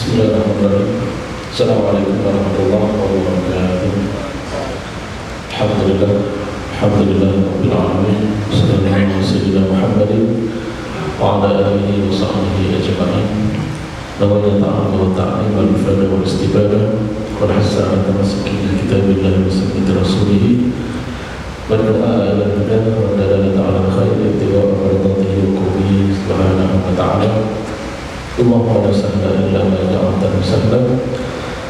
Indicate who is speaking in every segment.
Speaker 1: Bismillahirrahmanirrahim. Assalamualaikum warahmatullahi wabarakatuh. Alhamdulillah, alhamdulillah rabbil alamin. Sallallahu alaihi wasallam Muhammadin wa ala alihi wa sahbihi ajma'in. Nawaitu ta'ala wa ta'ala wal ifada wal istibadah wal hasa ala tamasuki bi kitabillah wa sunnati rasulih wa du'a ila huda wa dalalata ala khair ittiba' mardatihi wa qurbihi subhanahu wa ta'ala. Allahumma la sahla illa ma ja'altahu sahla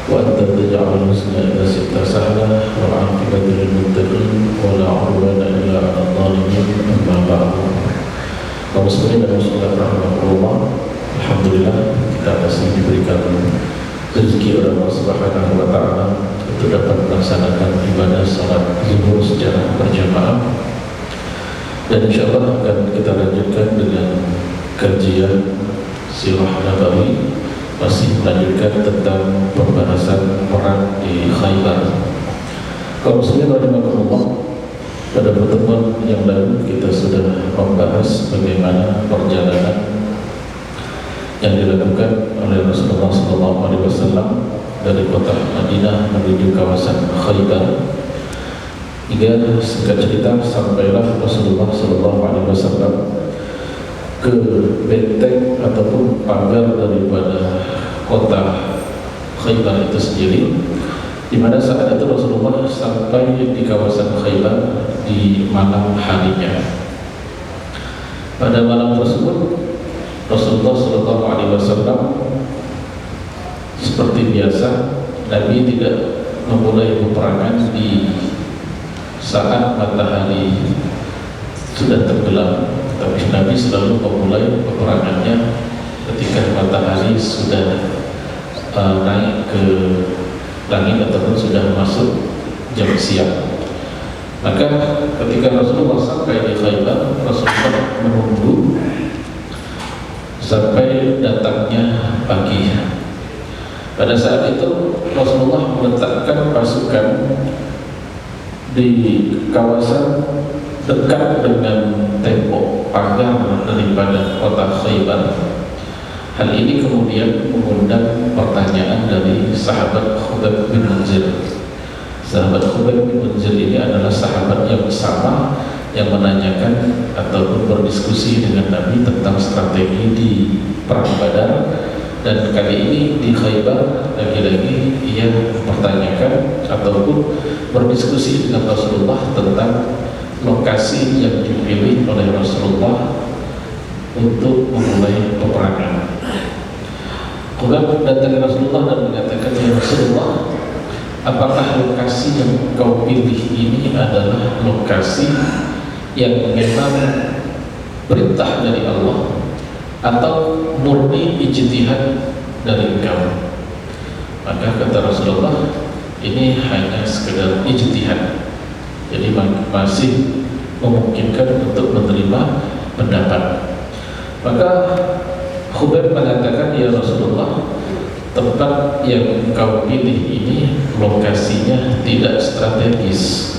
Speaker 1: wa anta taj'alul husna idza shi'ta sahla wal 'aqibatu lil muttaqin wa la 'udwana illa 'alal zalimin. Amma ba'du. Kaum muslimin dan muslimat rahimahullah, alhamdulillah kita masih diberikan rezeki oleh Allah Subhanahu wa taala untuk dapat melaksanakan ibadah salat zuhur secara berjamaah. Dan insyaallah akan kita lanjutkan dengan kajian Sirah Nabawi, masih melanjutkan tentang pembahasan perang di Khaybar. Kaum muslimin rahimakumullah, pada pertemuan yang lalu kita sudah membahas bagaimana perjalanan yang dilakukan oleh Rasulullah SAW dari kota Madinah menuju kawasan Khaybar, hingga singkat cerita sampailah Rasulullah SAW ke benteng ataupun pagar daripada kota Khaybar itu sendiri, di mana saat itu Rasulullah sampai di kawasan Khaybar di malam harinya. Pada malam tersebut Rasulullah SAW seperti biasa, Nabi tidak memulai peperangan di saat matahari sudah tenggelam, tapi Nabi selalu memulai peperangannya ketika matahari sudah naik ke langit ataupun sudah masuk jam siang. Maka ketika Rasulullah sampai di Khaybar, Rasulullah menunggu sampai datangnya pagi. Pada saat itu Rasulullah meletakkan pasukan di kawasan dekat dengan tembok pagar daripada kota Khaybar. Hal ini kemudian mengundang pertanyaan dari sahabat Khubayb bin Munzir. Sahabat Khubayb bin Munzir ini adalah sahabat yang sama yang menanyakan ataupun berdiskusi dengan Nabi tentang strategi di Perang Badar. Dan kali ini di Khaybar lagi-lagi ia mempertanyakan ataupun berdiskusi dengan Rasulullah tentang lokasi yang dipilih oleh Rasulullah untuk memulai peperangan. Khubayb datang ke Rasulullah dan mengatakan, "Ya Rasulullah, apakah lokasi yang kau pilih ini adalah lokasi yang memang perintah dari Allah atau murni ijtihad dari engkau?" Maka kata Rasulullah, ini hanya sekedar ijtihad, jadi masih memungkinkan untuk menerima pendapat. Maka Khubayb mengatakan, "Ya Rasulullah, tempat yang kau pilih ini lokasinya tidak strategis."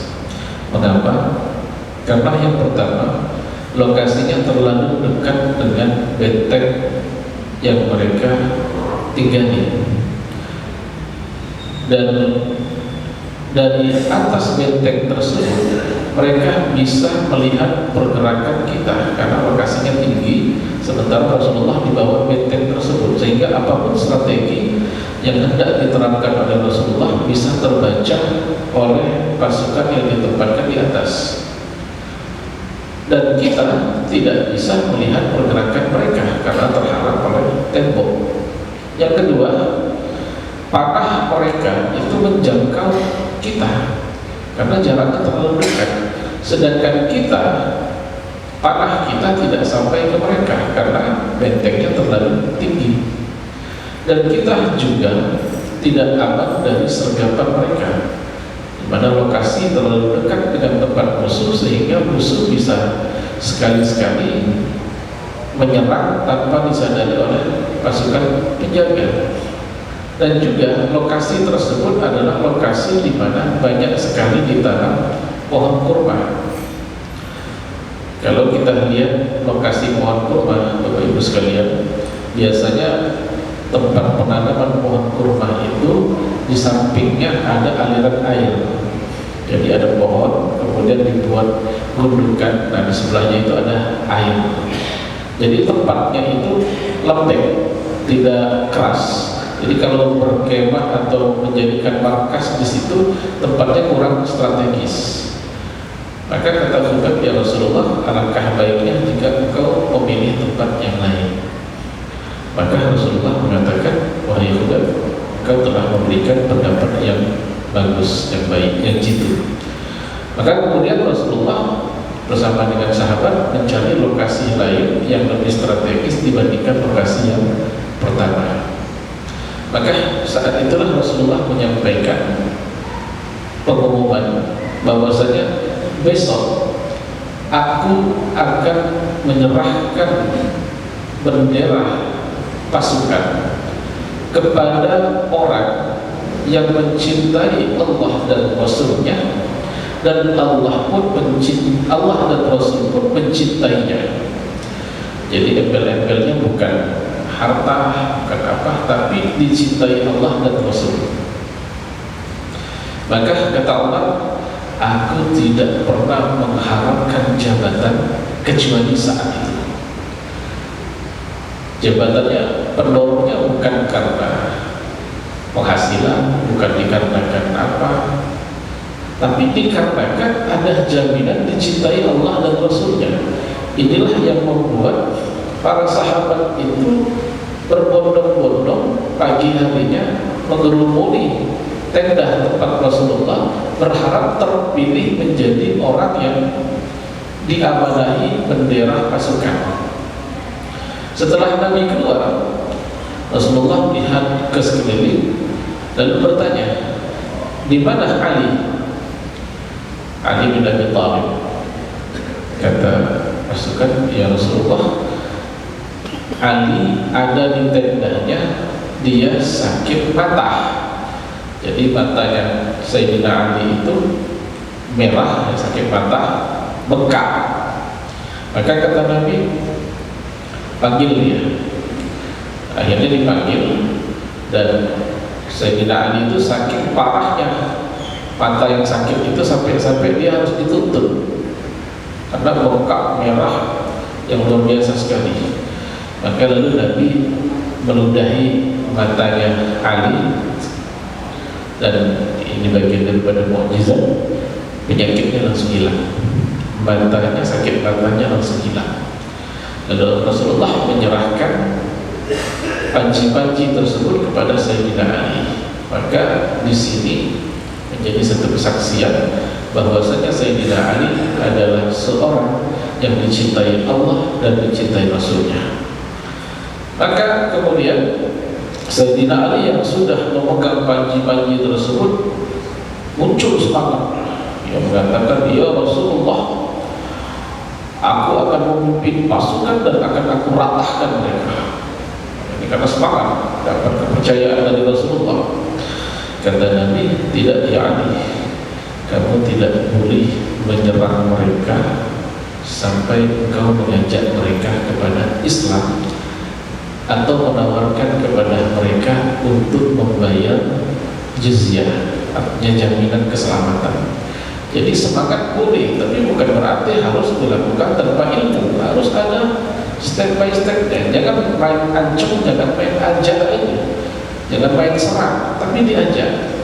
Speaker 1: Mengapa? Karena yang pertama, lokasinya terlalu dekat dengan benteng yang mereka tinggali, dan dari atas benteng tersebut mereka bisa melihat pergerakan kita karena lokasinya tinggi, sementara Rasulullah di bawah benteng tersebut, sehingga apapun strategi yang hendak diterapkan oleh Rasulullah bisa terbaca oleh pasukan yang ditempatkan di atas, dan kita tidak bisa melihat pergerakan mereka karena terhalang oleh tembok. Yang kedua, panah mereka itu menjangkau kita karena jaraknya terlalu dekat, sedangkan kita, panah kita tidak sampai ke mereka karena bentengnya terlalu tinggi, dan kita juga tidak aman dari sergapan mereka, di mana lokasi terlalu dekat dengan tempat musuh sehingga musuh bisa sekali-sekali menyerang tanpa disadari oleh pasukan penjaga. Dan juga lokasi tersebut adalah lokasi di mana banyak sekali ditanam pohon kurma. Kalau kita lihat lokasi pohon kurma, Bapak Ibu sekalian, biasanya tempat penanaman pohon kurma itu di sampingnya ada aliran air. Jadi ada pohon, kemudian dibuat gundukan. Nah di sebelahnya itu ada air. Jadi tempatnya itu lembek, tidak keras. Jadi kalau berkemah atau menjadikan markas di situ, tempatnya kurang strategis. Maka kata Khubayb, ya Rasulullah, alangkah baiknya jika engkau memilih tempat yang lain. Maka Rasulullah mengatakan, wahai Khubayb, engkau telah memberikan pendapat yang bagus, yang baik, yang jitu. Maka kemudian Rasulullah bersama dengan sahabat mencari lokasi lain yang lebih strategis dibandingkan lokasi yang pertama. Maka saat itulah Rasulullah menyampaikan pengumuman bahwasanya besok aku akan menyerahkan bendera pasukan kepada orang yang mencintai Allah dan Rasul-Nya, dan Allah dan Rasul pun mencintainya. Jadi embel-embelnya bukan harta, bukan apa, tapi dicintai Allah dan Rasul. Maka kata Allah, aku tidak pernah mengharapkan jabatan kecuali saat itu. Jabatannya, pendorongnya bukan karena penghasilan, bukan dikarenakan apa, tapi dikarenakan ada jaminan dicintai Allah dan Rasul-Nya. Inilah yang membuat para sahabat itu berbondong-bondong pagi harinya mengerumuni tenda tempat Rasulullah, berharap terpilih menjadi orang yang diamanahi bendera pasukan. Setelah Nabi keluar, Rasulullah melihat ke sekeliling lalu bertanya, di mana Ali? Ali bin Abi Thalib. Kata pasukan, ya Rasulullah, Ali ada di tendanya, dia sakit mata. Jadi matanya Sayyidina Ali itu merah, sakit mata, bengkak. Maka kata Nabi, panggil dia. Akhirnya dipanggil, dan Sayyidina Ali itu sakit parahnya. Mata yang sakit itu sampai dia harus ditutup karena bengkak merah yang luar biasa sekali. Maka lalu Nabi meludahi matanya Ali, dan ini bagian daripada mukjizat, penyakitnya langsung hilang, matanya, sakit matanya langsung hilang. Lalu Rasulullah menyerahkan panci-panci tersebut kepada Sayyidina Ali. Maka di sini menjadi satu kesaksian bahwasanya Sayyidina Ali adalah seorang yang dicintai Allah dan dicintai Rasul-Nya. Maka kemudian Sayyidina Ali yang sudah memegang panji-panji tersebut muncul semangat. Dia mengatakan, ya Rasulullah, aku akan memimpin pasukan dan akan aku ratahkan mereka. Ini karena semangat, dapat kepercayaan dari Rasulullah. Kata Nabi, tidak ya Ali, kamu tidak boleh menyerang mereka sampai engkau mengajak mereka kepada Islam atau menawarkan kepada mereka untuk membayar jizyah, artinya jaminan keselamatan. Jadi semangat boleh, tapi bukan berarti harus dilakukan tanpa ilmu. Harus ada step by step-nya. Jangan main ancam, jangan main ajak aja, jangan main serang, tapi diajak,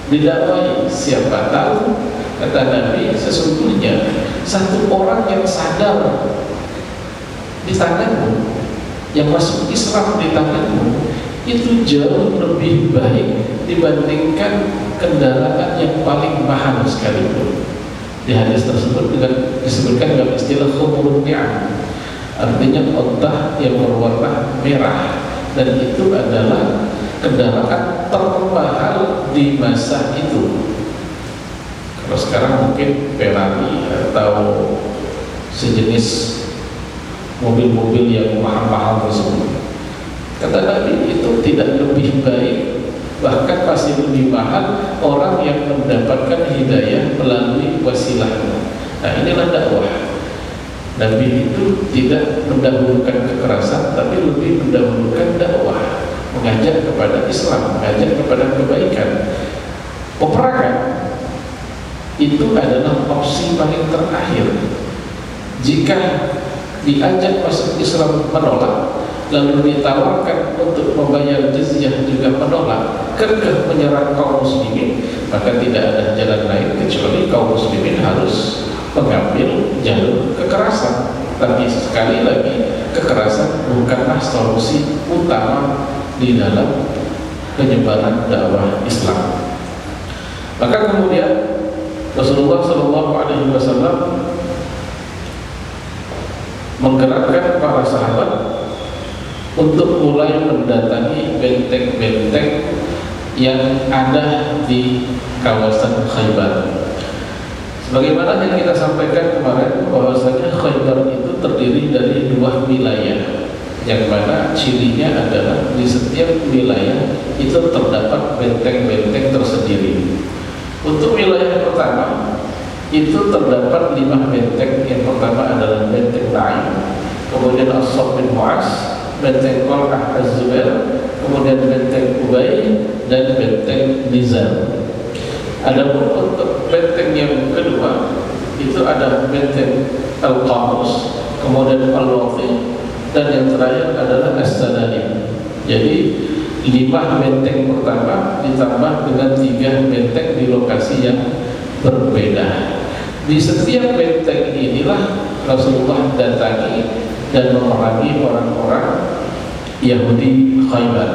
Speaker 1: didakwai. Siapa tahu, kata Nabi, sesungguhnya satu orang yang sadar di tanganmu, yang masuk Islam di tanganmu, itu jauh lebih baik dibandingkan kendaraan yang paling mahal sekalipun. Di hadis tersebut disebutkan dengan istilah khumurun ni'am, artinya unta yang berwarna merah, dan itu adalah kendaraan termahal di masa itu. Kalau sekarang mungkin Ferrari atau sejenis mobil-mobil yang mahal-mahal tersebut. Kata Nabi, itu tidak lebih baik, bahkan pasti lebih mahal orang yang mendapatkan hidayah melalui wasilahnya. Nah, inilah dakwah. Nabi itu tidak mendahulukan kekerasan, tapi lebih mendahulukan dakwah, mengajak kepada Islam, mengajak kepada kebaikan. Peperangan itu adalah opsi paling terakhir. Jika diajak masuk Islam menolak, lalu ditawarkan untuk membayar jizyah juga menolak, kekeh menyerang kaum muslimin, maka tidak ada jalan lain kecuali kaum muslimin harus mengambil jalur kekerasan. Tapi sekali lagi, kekerasan bukanlah solusi utama di dalam penyebaran dakwah Islam. Maka kemudian Rasulullah SAW menggerakkan para sahabat untuk mulai mendatangi benteng-benteng yang ada di kawasan Khaybar. Sebagaimana yang kita sampaikan kemarin, bahwasanya Khaybar itu terdiri dari 2 wilayah, yang mana cirinya adalah di setiap wilayah itu terdapat benteng-benteng tersendiri. Untuk wilayah pertama itu terdapat 5 benteng. Yang pertama adalah benteng Naim, kemudian As-Sab bin Mu'az, benteng Talhah Az-Zubair, kemudian benteng Ubay, dan benteng Nizar. Adapun untuk benteng yang kedua itu ada benteng Al-Qamus, kemudian Al-Wati, dan yang terakhir adalah As-Sadalim. Jadi 5 benteng pertama ditambah dengan 3 benteng di lokasi yang berbeda. Di setiap benteng inilah Rasulullah datangi dan memerangi orang-orang Yahudi Khaybar.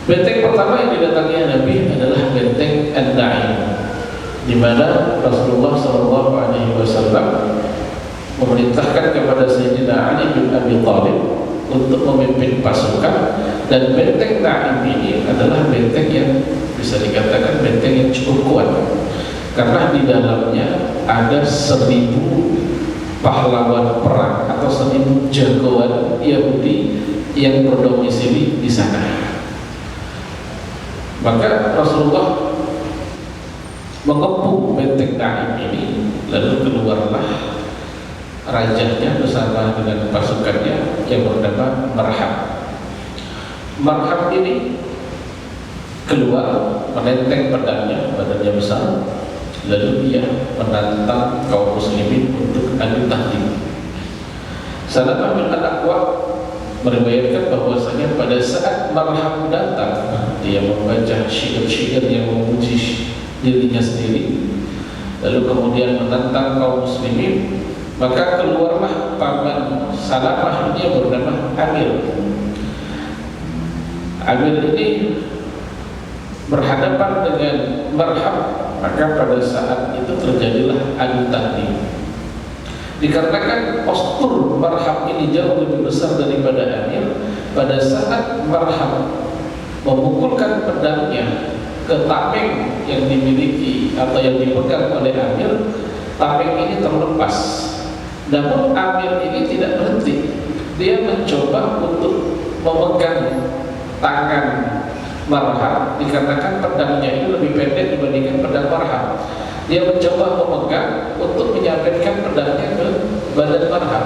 Speaker 1: Benteng pertama yang didatangi Nabi adalah benteng An-Naim, di mana Rasulullah SAW memerintahkan kepada Sayyidina Ali bin Abi Thalib untuk memimpin pasukan. Dan benteng Naim ini adalah benteng yang bisa dikatakan benteng yang cukup kuat, karena di dalamnya ada 1000 pahlawan perang atau 1000 jagoan Yahudi yang berdomisili di sana. Maka Rasulullah mengepung benteng Naim ini, lalu keluarlah rajanya bersama dengan pasukannya yang bernama Marhab. Marhab ini keluar menenteng pedangnya, badannya besar, lalu dia menantang kaum muslimin untuk adu tahdim. Salamah bin Al-Aqwa meriwayatkan bahwasanya pada saat Marhab datang, dia membaca syair-syair yang memuji dirinya sendiri, lalu kemudian menantang kaum muslimin. Maka keluarlah paman Salamah ini yang bernama Amir. Amir ini berhadapan dengan Marhab, maka pada saat itu terjadilah adu tahdim. Dikarenakan postur Marhab ini jauh lebih besar daripada Amir, pada saat Marhab memukulkan pedangnya ke tameng yang dimiliki atau yang dipegang oleh Amir, tameng ini terlepas. Namun Amir ini tidak berhenti, dia mencoba untuk memegang tangan Marhab, dikatakan pedangnya ini lebih pendek dibandingkan pedang Marhab. Dia mencoba memegang untuk menyampaikan pedangnya ke badan Marhab.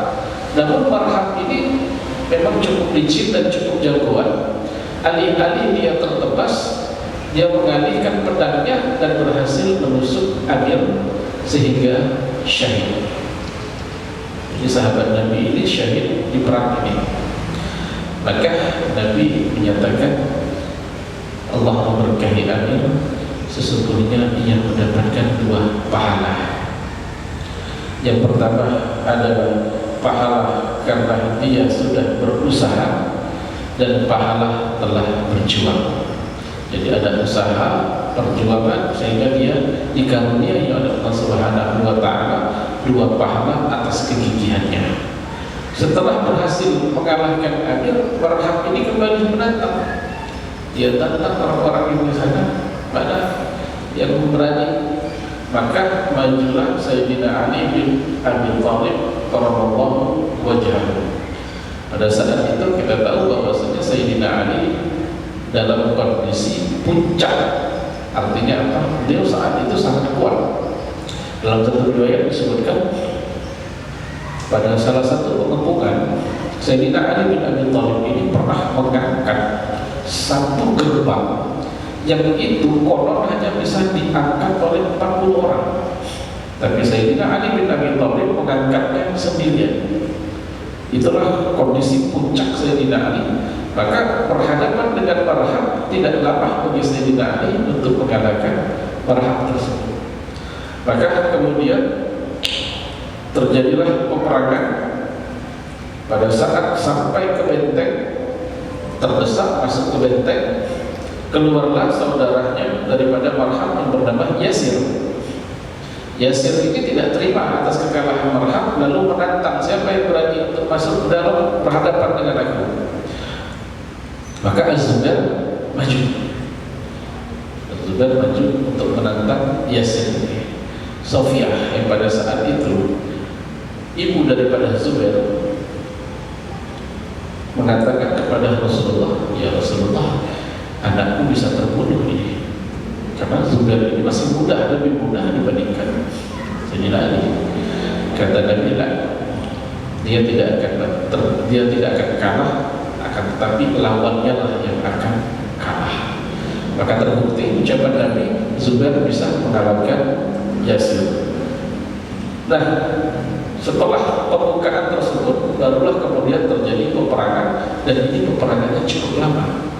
Speaker 1: Namun Marhab ini memang cukup licin dan cukup jagoan. Alih-alih dia tertebas, dia mengalihkan pedangnya dan berhasil menusuk Amir sehingga syahid. Jadi sahabat Nabi ini syahid di perang ini. Maka Nabi menyatakan, Allah memberkahi Amir, sesungguhnya ia mendapatkan 2 pahala. Yang pertama adalah pahala karena dia sudah berusaha, dan pahala telah berjuang. Jadi ada usaha, perjuangan, sehingga dia dikaruniai oleh Allah Subhanahu wa Ta'ala 2 pahala atas kegigihannya. Setelah berhasil mengalahkan Amir, Marhab ini kembali menantang. Dia tantang orang-orang yang di sana, mana yang berani. Maka majulah Sayyidina Ali bin Abi Thalib karramallahu wajhahu. Pada saat itu kita tahu bahwasanya Sayyidina Ali dalam kondisi puncak. Artinya apa? Beliau saat itu sangat kuat. Dalam satu riwayat disebutkan pada salah satu pengepungan Sayyidina Ali bin Abi Thalib ini pernah mengangkat satu gerbang yang itu konon hanya bisa diangkat oleh 40 orang. Tapi Sayyidina Ali bin Abi Thalib mengangkatnya sendirian. Itulah kondisi puncak Sayyidina Ali. Maka berhadapan dengan Barham tidak lama bagi Sayyidina Ali untuk mengalahkan Barham tersebut. Maka kemudian terjadilah peperangan. Pada saat sampai ke benteng, terdesak masuk ke benteng, keluarlah saudaranya daripada Barham yang bernama Yasir. Yasir ini tidak terima atas kekalahan Barham, lalu menantang siapa yang berani untuk masuk ke dalam berhadapan dengan aku. Maka Az-Zubair maju. Az-Zubair maju untuk menantang Yasir ini. Sofiyah yang pada saat itu ibu daripada Zubair mengatakan kepada Rasulullah, ya Rasulullah, anakku bisa terbunuh ini karena Zubair ini masih muda, lebih muda dibandingkan Sayyidina Ali. Kata Nabi, dia tidak akan kalah, akan tetapi lawannya lah yang akan kalah. Maka terbukti ucapan Nabi, Zubair bisa mengalahkan Yasir. Nah, setelah pembukaan tersebut, barulah kemudian terjadi peperangan, dan ini peperangannya cukup lama.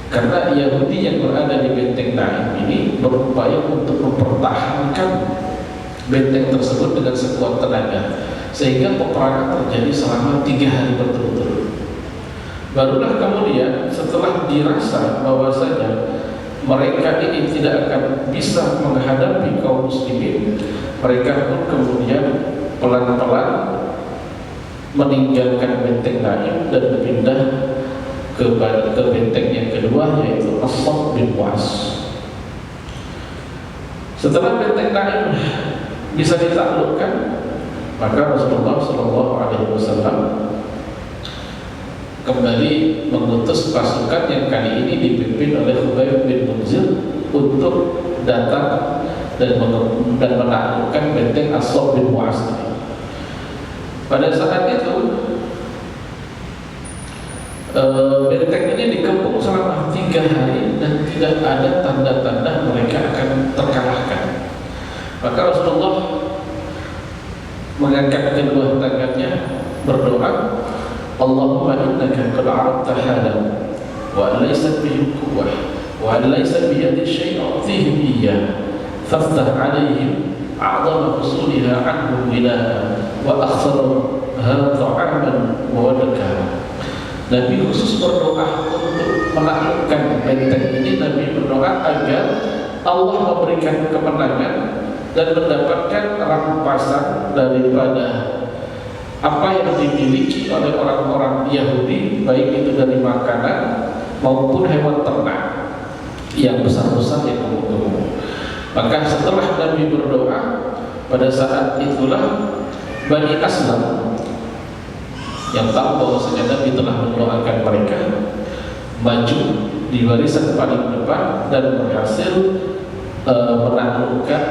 Speaker 1: Karena Yahudi yang berada di benteng Naim ini berupaya untuk mempertahankan benteng tersebut dengan sekuat tenaga, sehingga peperangan terjadi selama 3 hari berturut-turut. Barulah kemudian setelah dirasa bahwasanya mereka ini tidak akan bisa menghadapi kaum muslimin, mereka pun kemudian pelan-pelan meninggalkan benteng Naim dan berpindah ke benteng yang kedua, yaitu As-Saff bin Mu'az. Setelah benteng Naim bisa ditaklukkan, maka Rasulullah SAW kembali mengutus pasukan yang kali ini dipimpin oleh Khubayb bin Munzir untuk datang dan menaklukkan benteng As-Saff bin Mu'az. Pada saat itu benteng ini dikepung selama 3 hari dan tidak ada tanda-tanda mereka akan terkalahkan. Maka Rasulullah mengangkat kedua tangannya berdoa, Allahumma innaka qad arabta hadam wa laysat bihi quwwah wa laysat bi yadi syai'un fihim iyyah faftah alaihim a'dama husuliha anhum ilaha wa akhsara ta'aman wa wadaka. Nabi khusus berdoa untuk menaklukkan benteng ini. Nabi berdoa agar Allah memberikan kemenangan dan mendapatkan rampasan daripada apa yang dimiliki oleh orang-orang Yahudi, baik itu dari makanan maupun hewan ternak yang besar-besar yang gemuk-gemuk. Maka setelah Nabi berdoa, pada saat itulah Bani Aslam yang tahu bahwasanya Nabi telah mendoakan mereka maju di barisan paling depan dan berhasil menaklukkan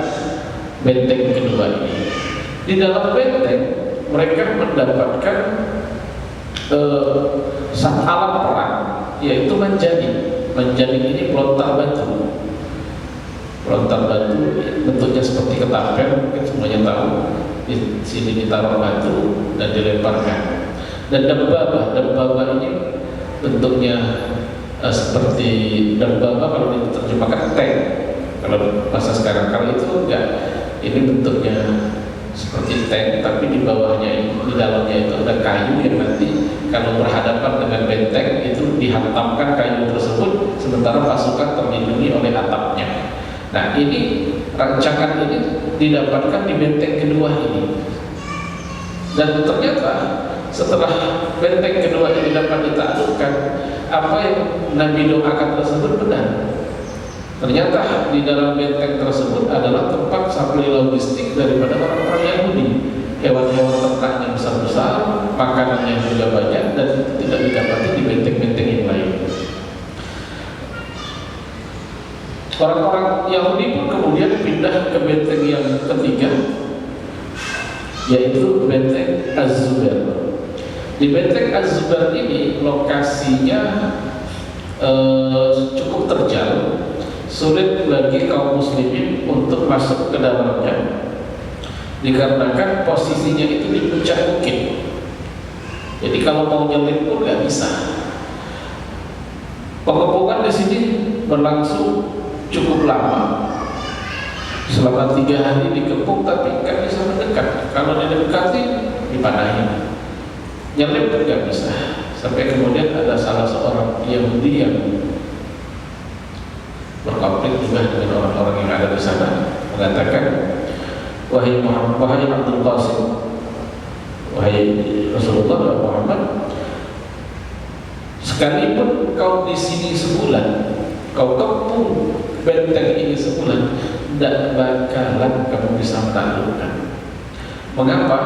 Speaker 1: benteng kedua ini. Di dalam benteng mereka mendapatkan satu alat perang, yaitu manjanik. Manjanik ini pelontar batu. Pelontar batu bentuknya seperti ketapel, mungkin semuanya tahu. Di sini ditaruh batu dan dilemparkan. Dan dambaba ini bentuknya seperti dambaba kalau diterjemahkan tank kalau bahasa sekarang. Kalau itu enggak, ini bentuknya seperti tank, tapi di bawahnya di dalamnya itu ada kayu yang nanti kalau berhadapan dengan benteng itu dihantamkan kayu tersebut, sementara pasukan terlindungi oleh atapnya. Nah, ini rancangan ini didapatkan di benteng kedua ini, dan ternyata setelah benteng kedua ini dapat ditaklukkan, apa yang Nabi doakan tersebut benar. Ternyata di dalam benteng tersebut adalah tempat supply logistik daripada orang-orang Yahudi. Hewan-hewan ternaknya besar-besar, makanannya juga banyak, dan tidak didapati di benteng-benteng yang lain. Orang-orang Yahudi pun kemudian pindah ke benteng yang ketiga, yaitu benteng Az-Zubair. Di Benteng Az-Zubair ini lokasinya cukup terjal, sulit bagi kaum muslimin untuk masuk ke dalamnya dikarenakan posisinya itu di puncak bukit. Jadi kalau mau nyelip pun nggak bisa. Pengepungan di sini berlangsung cukup lama, selama 3 hari dikepung, tapi nggak bisa mendekat. Kalau didekati dipanahin, nyelip pun nggak bisa. Sampai kemudian ada salah seorang Yahudi yang berkonflik juga dengan orang-orang yang ada di sana, mengatakan, wahai Muhammad, wahai Abdul Qasim, wahai Rasulullah Muhammad, sekalipun kau di sini sebulan, kau kepung benteng ini sebulan, tidak bakalan kamu bisa menaklukkan. Mengapa?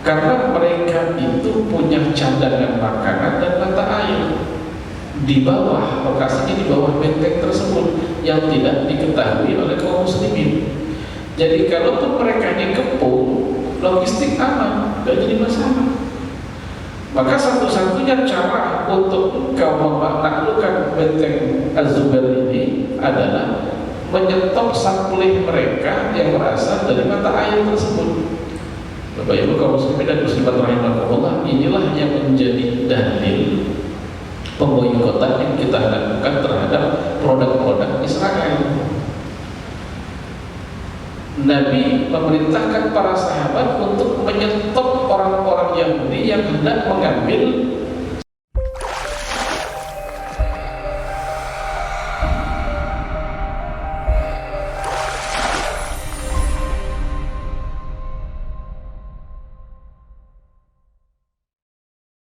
Speaker 1: Karena mereka itu punya cadangan makanan dan mata air di bawah, lokasinya di bawah benteng tersebut yang tidak diketahui oleh kaum muslimin. Jadi kalaupun mereka dikepung, logistik aman, tidak jadi masalah. Maka satu-satunya cara untuk kau menaklukkan benteng Az-Zubair ini adalah menyetop sampulih mereka yang berasal dari mata air tersebut. Bapak Ibu kaum muslimin dan muslimat rahimakumullah, inilah yang menjadi dalil pemboikotan yang kita lakukan terhadap produk-produk Israel. Nabi memerintahkan para sahabat untuk menyetop orang-orang Yahudi yang hendak mengambil